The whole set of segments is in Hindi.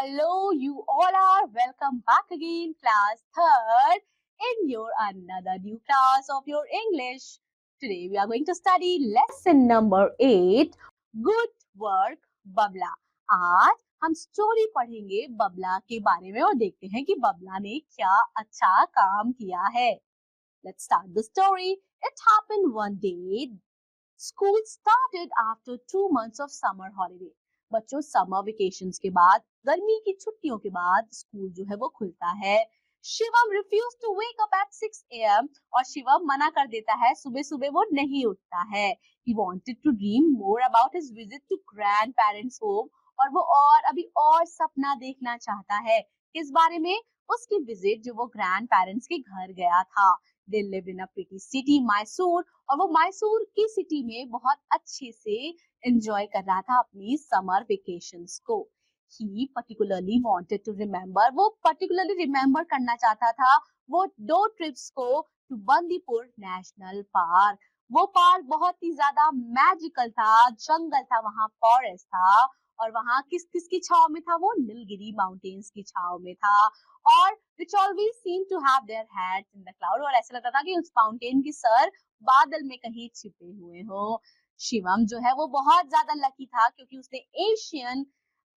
Hello, you all are welcome back again, class third, in your another new class of your English. Today we are going to study lesson number 8, Good Work Babla. आज हम स्टोरी पढ़ेंगे बबला के बारे में और देखते हैं कि बबला ने क्या अच्छा काम किया है. Let's start the story. It happened one day. School started after 2 months of summer holiday. बच्चों समर वेकेशंस के बाद गर्मी की छुट्टियों के बाद स्कूल जो है वो खुलता है. Shivam refuse to wake up at 6 AM और शिवम मना कर देता है, सुबह सुबह वो नहीं उठता है. He wanted to dream more about his visit to grandparents' home और वो अभी और सपना देखना चाहता है. किस बारे में? उसकी विजिट जो वो ग्रैंड पेरेंट्स के घर गया था. They lived in a pretty city, Mysore, और वो मैसूर की सिटी में बहुत अच्छे से एंजॉय कर रहा था अपनी समर वेकेशंस को. He particularly wanted to remember, वो particularly remember करना चाहता था वो 2 ट्रिप्स को to बंदीपुर नेशनल पार्क. वो पार्क बहुत ही ज्यादा मैजिकल था, जंगल था, वहाँ फॉरेस्ट था और वहाँ किस किस की छाव में था? वो नीलगिरी माउंटेन्स की छाव में था. और which always seemed to have their heads in the cloud, और ऐसा लगता था कि उस माउंटेन की सर बादल में कहीं छिपे हुए हो. शिवम जो है वो बहुत ज्यादा लकी था क्योंकि उसने एशियन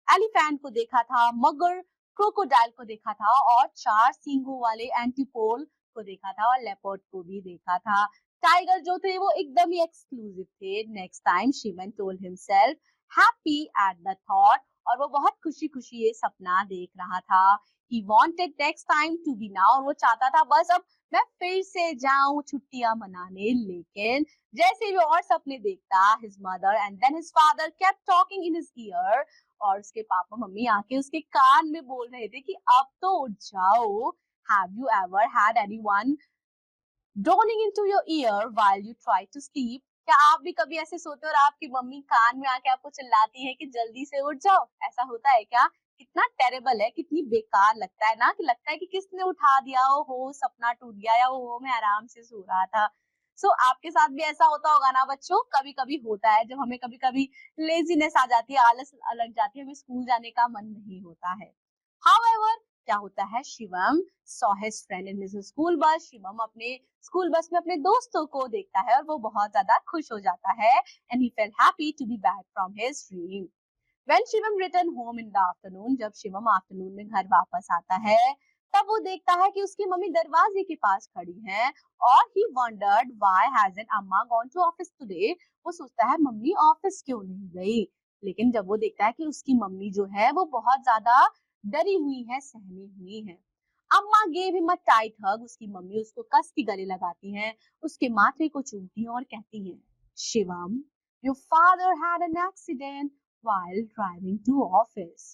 एलिफेंट को देखा था, मगर क्रोकोडाइल को देखा था और 4 सींगों वाले एंटीपोल को देखा था और लेपर्ड को भी देखा था. टाइगर जो थे वो एकदम ही एक्सक्लूसिव थे. Next time Shivam told himself happy at the thought, और वो बहुत खुशी खुशी ये सपना देख रहा था. He wanted next time to be now, और वो चाहता था बस अब मैं फिर से जाऊं छुट्टियां मनाने. लेकिन जैसे भी और सपने देखता, his mother and then his father kept talking in his ear, और उसके पापा मम्मी आके उसके कान में बोल रहे थे कि अब तो उठ जाओ. Have you ever had anyone droning into your ear while you try to sleep? क्या आप भी कभी ऐसे सोते हो और आपकी मम्मी कान में आके आपको चिल्लाती है कि जल्दी से उठ जाओ? ऐसा होता है क्या? कितना टेरेबल है, कितनी बेकार लगता है ना, कि लगता है कि किसने उठा दिया हो, सपना टूट गया या वो मैं आराम से सो रहा था. आपके साथ भी ऐसा होता होगा ना बच्चों? कभी कभी होता है जब हमें कभी कभी लेजीनेस आ जाती है, आलस लग जाती है, हमें स्कूल जाने का मन नहीं होता है. However, क्या होता है? Shivam saw his friend in his school bus. Shivam अपने स्कूल बस में अपने दोस्तों को देखता है और वो बहुत ज्यादा खुश हो जाता है. And he felt happy to be back from his dream. When Shivam returned home in the afternoon, जब शिवम आफ्टरनून में घर वापस आता है, तब वो देखता है कि उसकी मम्मी दरवाजे के पास खड़ी हैं और he wondered why hasn't अम्मा gone to office today. वो सोचता है मम्मी ऑफिस क्यों नहीं गई. लेकिन जब वो देखता है कि उसकी मम्मी जो है वो बहुत ज्यादा डरी हुई है, सहमी हुई है. अम्मा gave him a tight hug. उसकी मम्मी उसको कस के गले लगाती हैं, उसके माथे को चूमती हैं और कहती हैं, Shivam, your father had an accident while driving to office.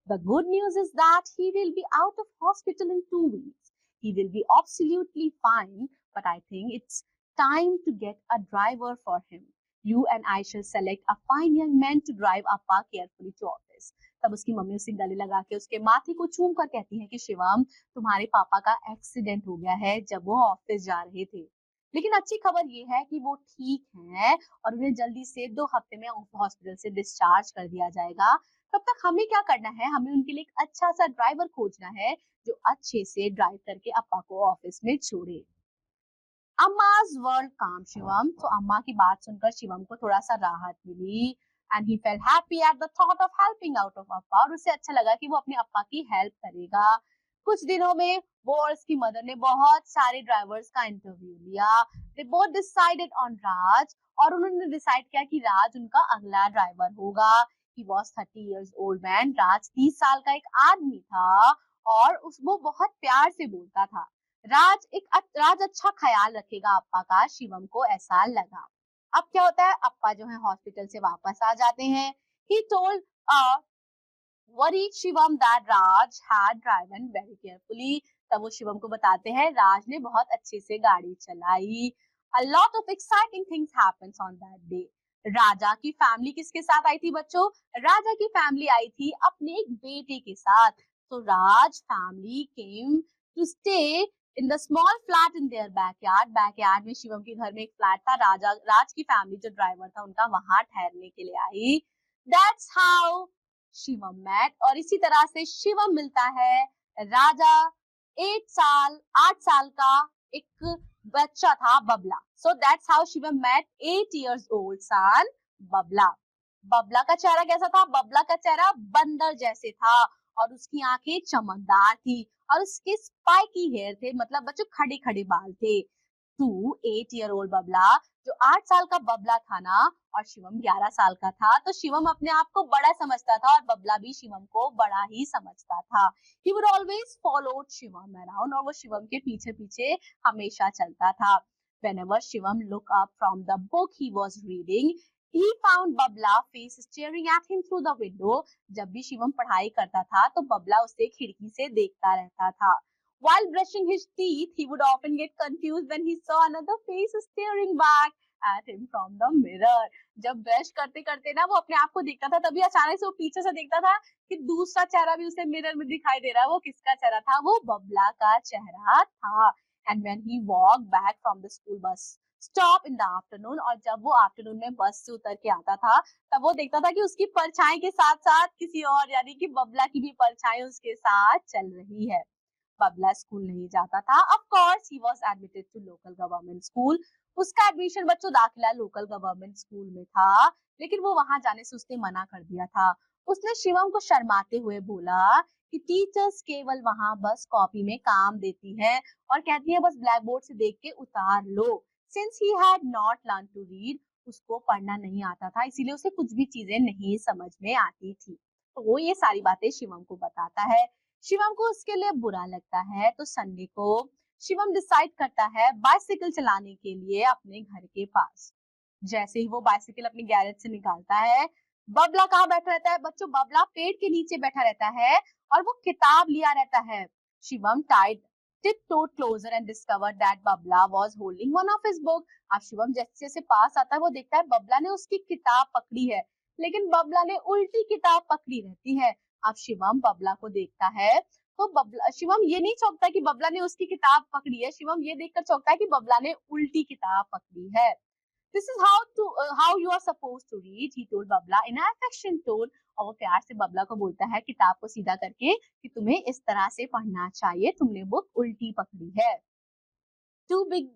The good news is that he will be out of hospital in 2 weeks. He will be absolutely fine, but I think it's time to get a driver for him. You and I shall select a fine young man to drive Appa carefully to office. तब उसकी मम्मी उसे गले लगा के उसके माथे को चूम कर कहती है कि शिवम, तुम्हारे पापा का एक्सीडेंट हो गया है जब वो ऑफिस जा रहे थे. लेकिन अच्छी खबर ये है कि वो ठीक हैं और उन्हें जल्दी से 2 हफ्ते में हॉस्पिटल से डिस्चार्ज कर दिया जाएगा. तब तक हमें क्या करना है? हमें उनके लिए एक अच्छा सा ड्राइवर खोजना है जो अच्छे से ड्राइव करके अप्पा को ऑफिस में छोड़े. अम्मा's वर्ल्ड काम शिवम. तो अम्मा की बात सुनकर शिवम को थोड़ा सा राहत मिली. And he felt happy at the thought of helping out of Appa, और उसे अच्छा लगा कि वो अपने अप्पा की हेल्प करेगा. कुछ दिनों में वो और उसकी मदर ने बहुत सारे ड्राइवर्स का इंटरव्यू लिया. दे बोथ डिसाइडेड ऑन राज, और उन्होंने डिसाइड किया कि राज उनका अगला ड्राइवर होगा. He was 30 years old man. राज 30 साल का एक आदमी था और वो बहुत प्यार से बोलता था. राज अच्छा ख्याल रखेगा अप्पा का, शिवम को ऐसा लगा. अब क्या होता है? अप्पा जो है हॉस्पिटल से वापस आ जाते हैं. He told worried Shivam that Raj had driven very carefully. तब वो शिवम को बताते हैं राज ने बहुत अच्छे से गाड़ी चलाई. A lot of exciting things happens on that day. राजा की फैमिली किसके साथ आई थी बच्चों? राजा की फैमिली आई थी अपने एक बेटे के साथ. तो राज family came to stay in the small flat in their backyard. Backyard में शिवम के घर में एक फ्लैट था. राज की फैमिली जो ड्राइवर था उनका वहां ठहरने के लिए आई. That's how शिवम met और इसी तरह से शिवम मिलता है राजा 8 साल का एक बच्चा था Babla. So that's how Shivam met 8 years old son Babla. Babla का चेहरा कैसा था? बबला का चेहरा बंदर जैसे था और उसकी आंखें चमकदार थी और उसके स्पाइकी हेयर थे, मतलब बच्चों खड़े खड़े बाल थे. टू 8 year old बबला, जो 8 साल का बबला था ना, और शिवम 11 साल का था, तो शिवम अपने आप को बड़ा समझता था और बबला भी शिवम को बड़ा ही समझता था. He would always follow Shivam around और वो शिवम के पीछे पीछे हमेशा चलता था. Whenever Shivam looked up from the book he was reading, he found Babla face staring at him through the window. जब भी शिवम पढ़ाई करता था तो बबला उसे खिड़की से देखता रहता था. While brushing his teeth, he would often get confused when he saw another face staring back at him from the mirror. जब ब्रश करते करते ना वो अपने आप को देखता था, तभी अचानक से वो पीछे से देखता था कि दूसरा चेहरा भी उसे मिरर में दिखाई दे रहा है. वो किसका चेहरा था? वो बबला का चेहरा था. And when he walked back from the school bus stop in the afternoon, और जब वो आफ्टरनून में बस से उतर के आता था, तब वो देखता था कि उसकी परछाई के साथ साथ किसी और, यानी कि बबला की भी परछाई उसके साथ चल रही है. बबला स्कूल नहीं जाता था. Of course he was admitted to local government school. उसका एडमिशन बच्चों दाखिला लोकल गवर्नमेंट स्कूल में था, लेकिन वो वहां जाने से उसने मना कर दिया था. उसने शिवम को शर्माते हुए बोला कि टीचर्स केवल वहां बस कॉपी में काम देती है और कहती है बस ब्लैक बोर्ड से देख के उतार लो. Since he had not learn to read, उसको पढ़ना नहीं आता था, इसीलिए उसे कुछ भी चीजें नहीं समझ में आती थी. तो वो ये सारी बातें शिवम को बताता है. शिवम को उसके लिए बुरा लगता है, तो संडे को शिवम डिसाइड करता है बाइसिकल चलाने के लिए अपने घर के पास. जैसे ही वो बाइसिकल अपने गैरेज से निकालता है, बबला कहाँ बैठा रहता है बच्चों? बबला पेड़ के नीचे बैठा रहता है और वो किताब लिया रहता है. Shivam tied tiptoed closer and discovered that Babla was holding one of his book. अब शिवम जैसे जैसे पास आता है वो देखता है बबला ने उसकी किताब पकड़ी है, लेकिन बबला ने उल्टी किताब पकड़ी रहती है. अब शिवम बबला को देखता है तो शिवम ये नहीं चौंकता कि बबला ने उसकी किताब पकड़ी है. शिवम ये देखकर चौंकता है कि बबला ने उल्टी किताब पकड़ी है. This is how you are supposed to read, he told Babla in an affection tone. और वो प्यार से बबला को बोलता है किताब को सीधा करके कि तुम्हें इस तरह से पढ़ना चाहिए, तुमने बुक उल्टी पकड़ी है. Two big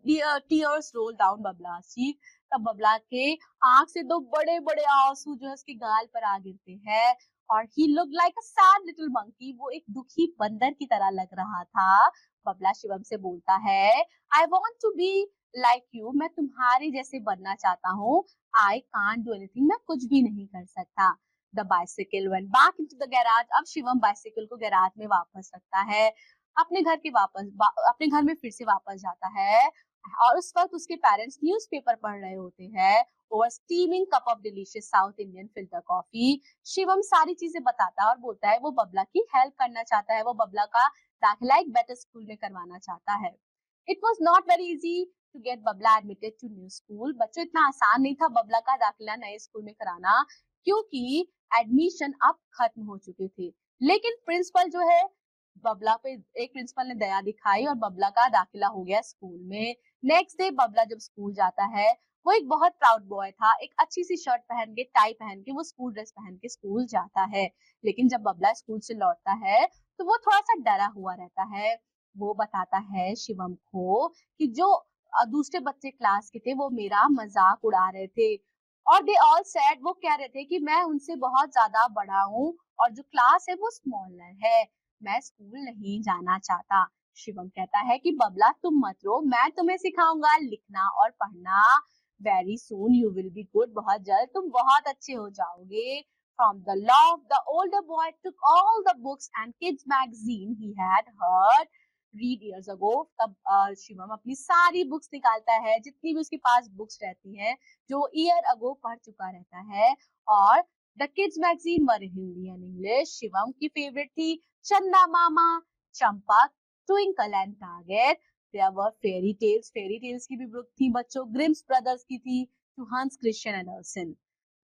tears rolled down Babla's cheek. तब बबला के आंख से दो बड़े बड़े आंसू जो है उसके गाल पर आ गिरते हैं और he looked like a sad little monkey. वो एक दुखी बंदर की तरह लग रहा था. बबला शिवम से बोलता है I want to be like you. मैं तुम्हारे जैसे बनना चाहता हूँ. I can't do anything. मैं कुछ भी नहीं कर सकता. The bicycle went back into the garage. अब शिवम बाइसिकल को गैराज में वापस रखता है. अपने घर में फिर से वापस जाता है और उस वक्त उसके पेरेंट्स न्यूज़पेपर पढ़ रहे होते हैं over steaming cup of delicious south Indian filter coffee. Shivam सारी चीजें बताता है और बोलता है वो बबला की हेल्प करना चाहता है, वो बबला का दाखिला एक बेटर स्कूल में करवाना चाहता है. It was not very easy to get Babla admitted to new school. बच्चों इतना आसान नहीं था बबला का दाखिला नए स्कूल में कराना, क्योंकि एडमिशन अब खत्म हो चुके थे. लेकिन प्रिंसिपल जो है बबला पे, एक प्रिंसिपल ने दया दिखाई और बबला का दाखिला हो गया स्कूल में. नेक्स्ट डे बबला जब स्कूल जाता है, वो एक बहुत प्राउड बॉय था. एक अच्छी सी शर्ट पहन के, टाई पहन के, वो स्कूल ड्रेस पहन के स्कूल जाता है. लेकिन जब बबला स्कूल से लौटता है तो वो थोड़ा सा डरा हुआ रहता है. वो बताता है शिवम को कि जो दूसरे बच्चे क्लास के थे वो मेरा मजाक उड़ा रहे थे और दे ऑल सेड, वो कह रहे थे कि मैं उनसे बहुत ज्यादा बड़ा हूँ और जो क्लास है वो स्मॉलर है, मैं स्कूल नहीं जाना चाहता. शिवम कहता है कि बबला तुम मत रो, मैं तुम्हें सिखाऊंगा लिखना और पढ़ना. Very soon you will be good. बहुत जल्द तुम बहुत अच्छे हो जाओगे. From the loft, the older boy took all the books and kids magazine he had heard read years ago. तब शिवम अपनी सारी बुक्स निकालता है, जितनी भी उसके पास बुक्स रहती हैं जो ईयर अगो पढ़ चुका रहता है. और the kids magazine were in Hindi and English. Shivam की फेवरेट थी Chanda Mama, Champak, Twinkle and Target. There were fairy tales की भी बुक थी बच्चों. ग्रिम्स ब्रदर्स की थी, टू हंस क्रिश्चियन एंडरसन.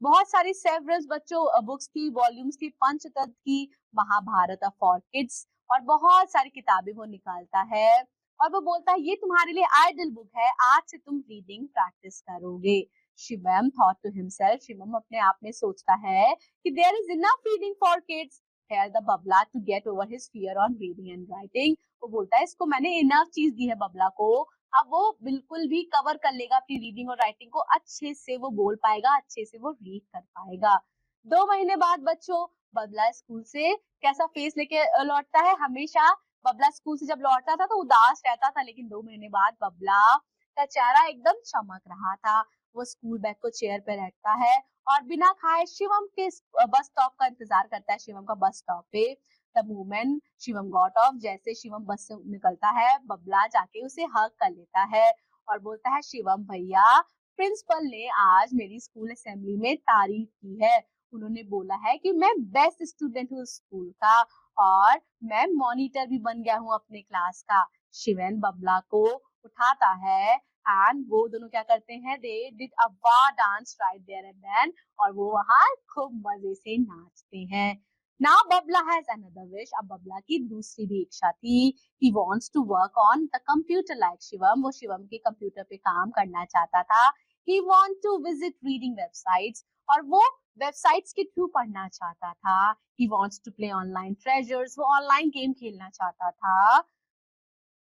बहुत सारी सेवरल्स बच्चों बुक्स की, वॉल्यूम्स की, पंचतंत्र की, महाभारत फॉर किड्स और बहुत सारी किताबें वो निकालता है और वो बोलता है ये तुम्हारे लिए आइडल बुक है, आज से तुम रीडिंग प्रैक्टिस करोगे. Shivam thought to himself, Shivam अपने आप में सोचता है कि there is enough reading for kids. Here the Babla to get over his fear on reading and writing. वो बोलता है इसको मैंने enough चीज दी है बबला को, अब वो बिल्कुल भी कवर कर लेगा अपनी रीडिंग और राइटिंग को, अच्छे से वो बोल पाएगा, अच्छे से वो रीड कर पाएगा। 2 महीने बाद बच्चों बबला स्कूल से कैसा फेस लेके लौटता है? हमेशा बबला स्कूल से जब लौटता था तो उदास रहता था, लेकिन 2 महीने बाद बबला का चेहरा एकदम चमक रहा था। वो स्कूल बैग को चेयर पे रखता है और बिना खाए शिवम के बस स्टॉप का इंतजार करता है, शिवम का बस स्टॉप पे। The moment Shivam got off, जैसे शिवम बस से निकलता है बबला जाके उसे हग कर लेता है और बोलता है शिवम भैया, प्रिंसिपल ने आज मेरी स्कूल असेंबली में तारीफ की है, उन्होंने बोला है कि मैं बेस्ट स्टूडेंट हूँ स्कूल का और मैं मॉनिटर भी बन गया हूँ अपने क्लास का। शिवन बबला को उठाता है एंड वो दोनों क्या करते हैं, दे did a war dance right there and then, और वो वहां खूब मजे से नाचते हैं। Now Babla has another wish, अब बबला की दूसरी भी इच्छा थी। He wants to work on the computer like Shivam, वो शिवम के कंप्यूटर पे काम करना चाहता था। He want to visit reading websites, और वो वेबसाइट्स के थ्रू पढ़ना चाहता था। He wants to play online treasures, वो ऑनलाइन गेम खेलना चाहता था।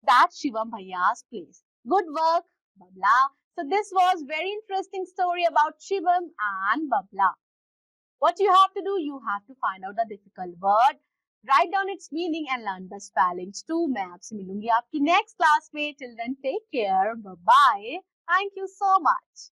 That Shivam Bhaiya's place. Good work, Babla. So this was very interesting story about Shivam and Babla. What you have to do, you have to find out the difficult word, write down its meaning and learn the spellings too. मैं आपसे मिलूंगी आपकी next class में. Till then, take care. Bye bye. Thank you so much.